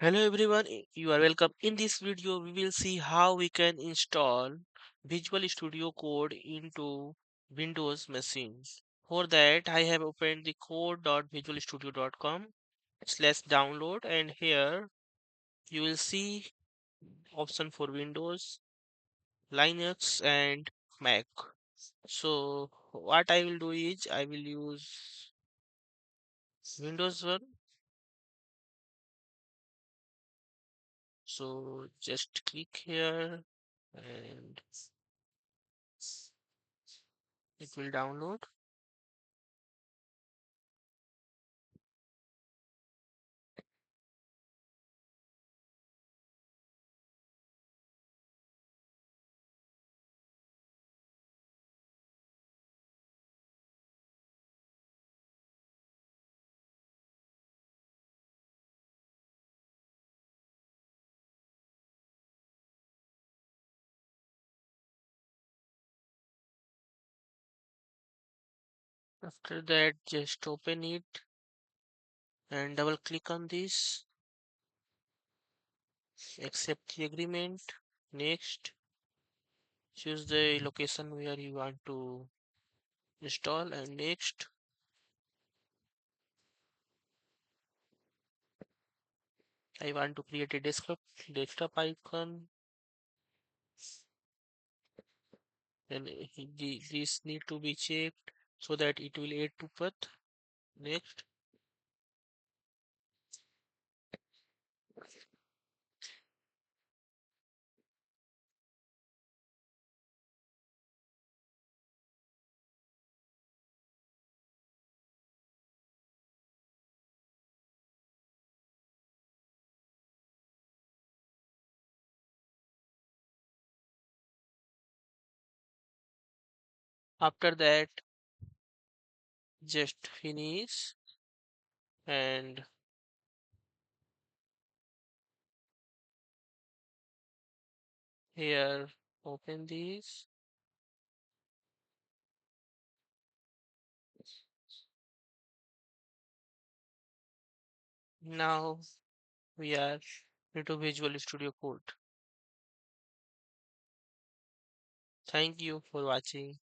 Hello everyone, you are welcome. In this video, we will see how we can install Visual Studio Code into Windows machines. For that, I have opened the code.visualstudio.com slash download, and here you will see option for Windows, Linux and Mac. So what I will do is I will use Windows one. So just click here and it will download. After that, just open it and double click on this, accept the agreement. Next, choose the location where you want to install, and next, I want to create a desktop icon, and this need to be checked so that it will add to path. Next, after that, just finish and here open this. Now we are into Visual Studio Code. Thank you for watching.